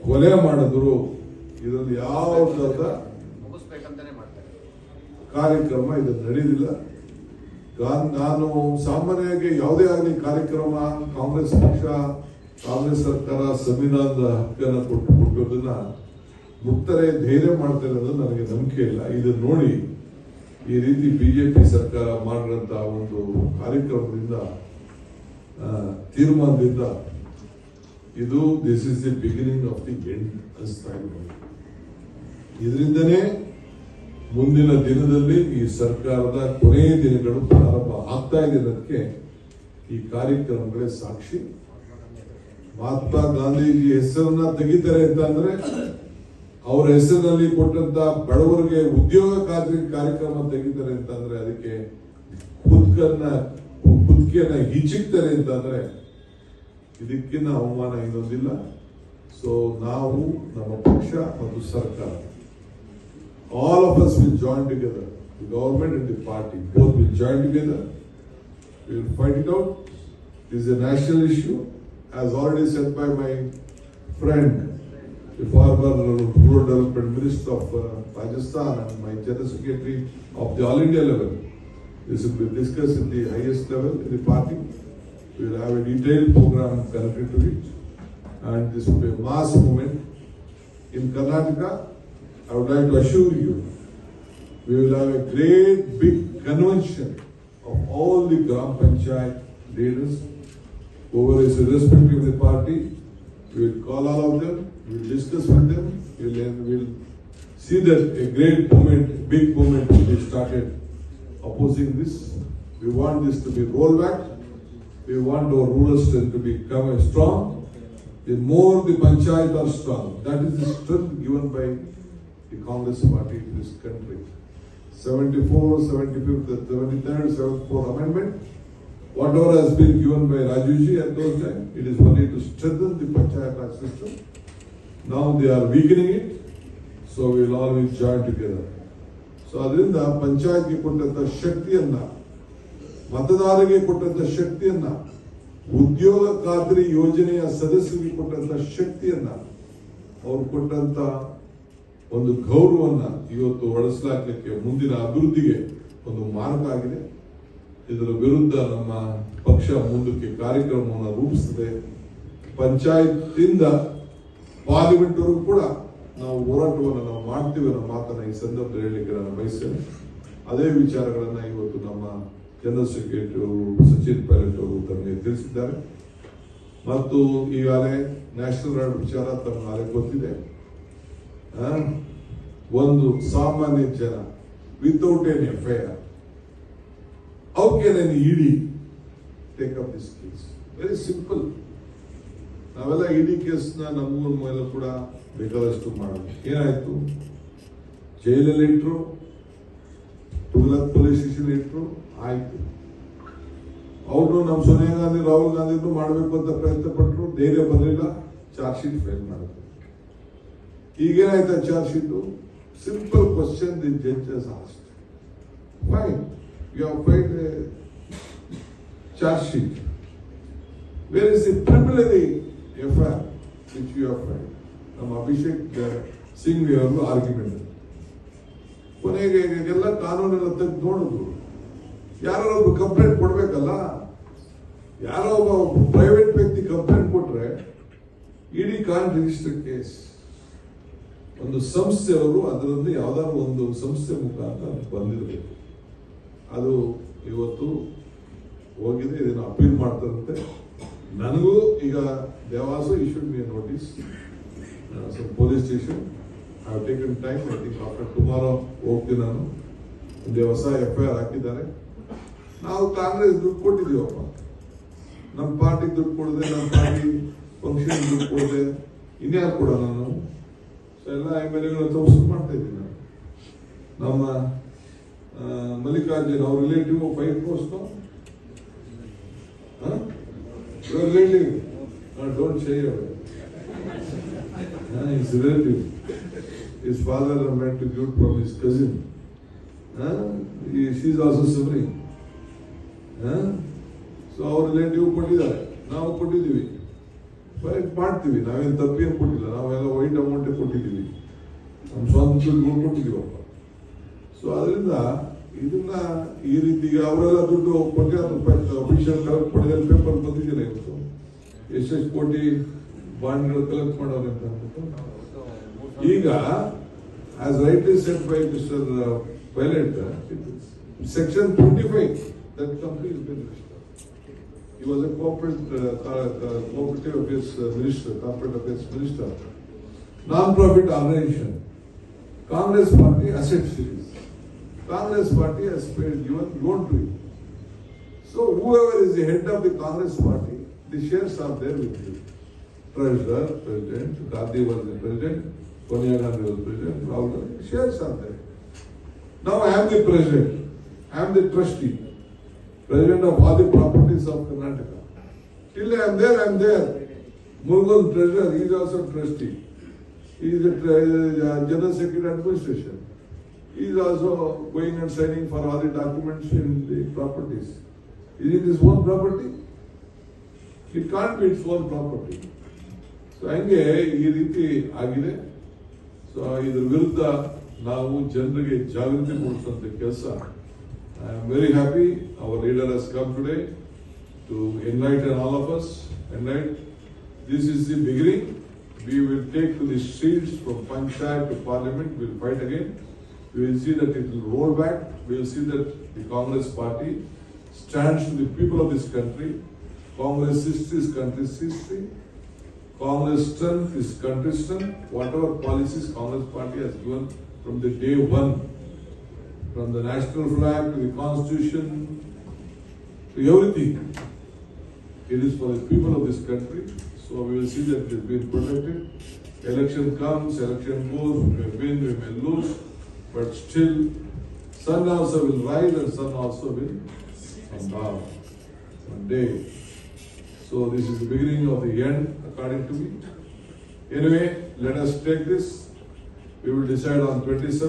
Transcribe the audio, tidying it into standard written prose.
ಕೊಲೆ ಮಾಡಿದ್ರು. ಇದರಲ್ಲಿ ಯಾವ ಕಾರ್ಯಕ್ರಮ ಇದು ನಡೆದಿಲ್ಲ. ನಾನು ಸಾಮಾನ್ಯವಾಗಿ ಯಾವುದೇ ಆಗಲಿ ಕಾರ್ಯಕ್ರಮ ಕಾಂಗ್ರೆಸ್ ಪಕ್ಷ ಕಾಂಗ್ರೆಸ್ ಸರ್ಕಾರ ಸಂವಿಧಾನದ ಹಕ್ಕನ್ನು ಕೊಟ್ಟದನ್ನ ಮುಕ್ತರೆ ಧೈರ್ಯ ಮಾಡ್ತಾರೆ ಅನ್ನೋದು ನನಗೆ ನಂಬಿಕೆ ಇಲ್ಲ. ಇದನ್ನು ನೋಡಿ ಈ ರೀತಿ ಬಿಜೆಪಿ ಸರ್ಕಾರ ಮಾಡಿದಂತ ಒಂದು ಕಾರ್ಯಕ್ರಮದಿಂದ ತೀರ್ಮಾನದಿಂದ ಇದು this is the beginning of the end ಅನಿಸ್ತಾ ಇದೆ. ಇದರಿಂದನೇ ಮುಂದಿನ ದಿನದಲ್ಲಿ ಈ ಸರ್ಕಾರದ ಕೊನೆಯ ದಿನಗಳು ಪ್ರಾರಂಭ ಆಗ್ತಾ ಇದೆ ಅನ್ನೋದಕ್ಕೆ ಈ ಕಾರ್ಯಕ್ರಮಗಳೇ ಸಾಕ್ಷಿ. ಮಹಾತ್ಮ ಗಾಂಧೀಜಿ ಹೆಸರನ್ನ ತೆಗಿತಾರೆ ಅಂತಂದ್ರೆ ಅವರ ಹೆಸರಿನಲ್ಲಿ ಕೊಟ್ಟಂತ ಬಡವರಿಗೆ ಉದ್ಯೋಗ ಖಾತ್ರಿ ಕಾರ್ಯಕ್ರಮ ತೆಗಿತಾರೆ ಅಂತಂದ್ರೆ ಅದಕ್ಕೆ ಕುದ್ಕೆಯನ್ನ ಹಿಚಿಕ್ತಾರೆ ಅಂತಂದ್ರೆ ಇದಕ್ಕಿಂತ ಅವಮಾನ ಇನ್ನೊಂದಿಲ್ಲ. ಸೊ ನಾವು ನಮ್ಮ ಪಕ್ಷ ಮತ್ತು ಸರ್ಕಾರ all of us will join together, the government and the party both will join together. We will fight it out. It is a national issue, as already said by my friend, the former Rural Development Minister of Rajasthan and my General Secretary of the All India level. This will be discussed in the highest level in the party. We will have a detailed program connected to it, and this will be a mass movement in Karnataka. I would like to assure you, we will have a great big convention of all the Gram Panchayat leaders, whoever is irrespective of the party. We will call all of them, we will discuss with them, we will see that a great movement, big movement will be started opposing this. We want this to be rolled back. We want our rural strength to become strong. The more the Panchayat are strong, that is the strength given by the Congress party in this country. 74, 75th, 73rd, 74th amendment, whatever has been given by Rajuji at those times, it is only to strengthen the Panchayat Raj system. Now they are weakening it, so we will always join together. So ಅದರಿಂದ ಪಂಚಾಯತ್ಗೆ ಕೊಟ್ಟಂತ ಶಕ್ತಿಯನ್ನ, ಮತದಾರರಿಗೆ ಕೊಟ್ಟಂತ ಶಕ್ತಿಯನ್ನ, ಉದ್ಯೋಗ ಖಾತ್ರಿ ಯೋಜನೆಯ ಸದಸ್ಯರಿಗೆ ಕೊಟ್ಟಂತ ಶಕ್ತಿಯನ್ನ, ಅವ್ರು ಕೊಟ್ಟಂತ ಒಂದು ಗೌರವನ್ನ ಇವತ್ತು ಹೊಡೆಸಲಾಗಲಿಕ್ಕೆ ಮುಂದಿನ ಅಭಿವೃದ್ಧಿಗೆ ಒಂದು ಮಾರ್ಗ ಆಗಿದೆ. ಇದರ ವಿರುದ್ಧ ನಮ್ಮ ಪಕ್ಷ ಮುಂದಕ್ಕೆ ಕಾರ್ಯಕ್ರಮವನ್ನು ರೂಪಿಸಿದೆ. ಪಂಚಾಯತ್ ಇಂದ ಪಾರ್ಲಿಮೆಂಟ್ ವರೆಗೂ ಕೂಡ ನಾವು ಹೋರಾಟವನ್ನು ನಾವು ಮಾಡ್ತೀವಿ ಅನ್ನೋ ಮಾತನ್ನ ಈ ಸಂದರ್ಭದಲ್ಲಿ ಹೇಳಲಿಕ್ಕೆ ನಾನು ಬಯಸ್ತೇನೆ. ಅದೇ ವಿಚಾರಗಳನ್ನ ಇವತ್ತು ನಮ್ಮ ಜನರಲ್ ಸೆಕ್ರೆಟರಿ ಸಚಿನ್ ಪೈಲಟ್ ಅವರು ತಮಗೆ ತಿಳಿಸಿದ್ದಾರೆ. ಮತ್ತು ಈಗಾಗಲೇ ನ್ಯಾಷನಲ್ ರೋಡ್ ವಿಚಾರ ತಮಗೆ ಗೊತ್ತಿದೆ. ಒಂದು ಸಾಮಾನ್ಯ ಜನ without N FIR, how can N ED take up this case? Very simple. ನಾವೆಲ್ಲ ED ಕೇಸ್ನ ನಮ್ಮೂರ ಮೇಲೆ ಕೂಡ ಬೇಕಾದಷ್ಟು ಮಾಡೋದು. ಏನಾಯ್ತು? ಜೈಲಲ್ಲಿ ಇಟ್ರು, ತುಘಲಕ್ ಪೊಲೀಸ್ ಸ್ಟೇಷನ್ ಇಟ್ರು, ಆಯ್ತು. ಅವರು ನಮ್ಮ ಸೋನಿಯಾ ಗಾಂಧಿ ರಾಹುಲ್ ಗಾಂಧಿ ಮಾಡಬೇಕು ಅಂತ ಪ್ರಯತ್ನ ಪಟ್ಟರು, ಧೈರ್ಯ ಬರಲಿಲ್ಲ, ಚಾರ್ಜ್ ಶೀಟ್ ಫೈಲ್ ಮಾಡಿದ್ರು. ಈಗೇನಾಯ್ತಾ charge sheet? Simple question the judge has asked, why you have filed a charge sheet, where is the preliminary FIR which you have filed? ನಮ್ಮ ಅಭಿಷೇಕ್ ಸಿಂಘ್ವಿ ಅವರು ಆರ್ಗ್ಯುಮೆಂಟ್. ಕೊನೆಗೆ ಎಲ್ಲ ಕಾನೂನೆಲ್ಲ ತೆಗೆದು ನೋಡಿದ್ರು. ಯಾರೋ ಒಬ್ಬ ಕಂಪ್ಲೇಂಟ್ ಕೊಡ್ಬೇಕಲ್ಲ, ಯಾರೋ ಒಬ್ಬ ಪ್ರೈವೇಟ್ ವ್ಯಕ್ತಿ ಕಂಪ್ಲೇಂಟ್ ಕೊಟ್ರೆ ED ಕಾಂಟ್ ರಿಜಿಸ್ಟರ್ ಕೇಸ್. ಒಂದು ಸಂಸ್ಥೆಯವರು ಅದರಲ್ಲಿ ಯಾವ್ದಾದ್ರು ಒಂದು ಸಂಸ್ಥೆ ಮುಖಾಂತರ ಬಂದಿರಬೇಕು. ಅದು ಇವತ್ತು ಹೋಗಿದೆ, ಇದನ್ನು ಅಪೀಲ್ ಮಾಡ್ತಾರಂತೆ. ನನಗೂ ಈಗ ದೇವಾಸು issued me notice some police station. I have taken time. I think after tomorrow ಹೋಗ್ತೀನಿ ನಾನು. ಒಂದು ಹೊಸ FIR ಹಾಕಿದ್ದಾರೆ. ನಾವು ಕಾಂಗ್ರೆಸ್ ದುಡ್ಡು ಕೊಟ್ಟಿದ್ದೀವಪ್ಪ, ನಮ್ಮ ಪಾರ್ಟಿಗೆ ದುಡ್ಡು ಕೊಡದೆ, ನಮ್ಮ ಪಾರ್ಟಿ ಫಂಕ್ಷನ್ ದುಡ್ಡು ಕೊಡದೆ ಇನ್ಯಾರು ಕೂಡ ನಾನು ಎಲ್ಲ MLAಗಳ ತೋರಿಸ್ ಮಾಡ್ತಾ ಇದ್ದೀನಿ. ನಾನು ನಮ್ಮ ಮಲ್ಲಿಕಾರ್ಜುನ್ ಅವ್ರ ರಿಲೇಟಿವ್ 5 crores ರಿಲೇಟಿವ್, ಡೋಂಟ್ ಶೇ ಅವೇ, his relative, his father meant to give from his cousin. She is also suffering. So our relative ಕೊಟ್ಟಿದ್ದಾರೆ, ನಾವು ಕೊಟ್ಟಿದ್ದೀವಿ. ಮಾಡ್ತೀವಿ, ನಾವೇನು ತಪ್ಪೇನು ಕೊಟ್ಟಿಲ್ಲ, ನಾವೆಲ್ಲ ವೈಟ್ ಅಮೌಂಟ್ ಕೊಟ್ಟಿದ್ದೀವಿ, ನಮ್ಮ ಸ್ವಂತ ದುಡ್ಡು ಕೊಟ್ಟಿದ್ದೀವಪ್ಪ. ಸೊ ಅದರಿಂದ ಇದನ್ನ ಈ ರೀತಿ ಅವರೆಲ್ಲ ದುಡ್ಡು ₹1,000 ಅಫಿಷಿಯಲ್ ಕಲೆಕ್ಟ್ ಮಾಡಿದ್ರೆ ಪೇಪರ್ ಬಂದಿದ್ದೀರಾ ಇವತ್ತು ಎಷ್ಟೆಷ್ಟು ಕೋಟಿ ಬಾಂಡ್ಗಳು ಕಲೆಕ್ಟ್ ಮಾಡೋರು ಅಂತ ಅಂದ್ಬಿಟ್ಟು. ಈಗ as rightly set by mister pilot, Section 25 that company has been registered. He was a cooperative affairs minister, corporate affairs minister. Non-profit organization, Congress Party asset series. Congress Party has given loan to it. So whoever is the head of the Congress Party, the shares are there with you. Treasurer, President, Gandhi was the President, Sonia Gandhi was President, Rahul Gandhi, shares are there. Now I am the President. I am the trustee, president of all the properties of Karnataka. Till I am there. Murugan treasurer, he is also trustee. He is the general secretary administration. He is also going and signing for all the documents in the properties. Is it his own property? It can't be its own property. So ಹಂಗೆ ಈ ರೀತಿ ಆಗಿದೆ. So ಇದರ ವಿರುದ್ಧ ನಾವು ಜನರಿಗೆ ಜಾಗೃತಿ ಮೂಡಿಸುವಂತ ಕೆಲಸ. I am very happy our leader has come today to enlighten all of us. This is the beginning. We will take to the streets from Panchayat to Parliament. We will fight again. We will see that it will roll back. We will see that the Congress Party stands to the people of this country. Congress history is country's history. Congress strength is country's strength. Whatever policies Congress Party has given from the day one, from the national flag to the constitution to everything, it is for the people of this country. So we will see that it is being protected. Election comes, election goes, we may win, we may lose, but still sun also will rise and sun also will come down one day. So this is the beginning of the end, according to me. Anyway, let us take this. We will decide on 27th.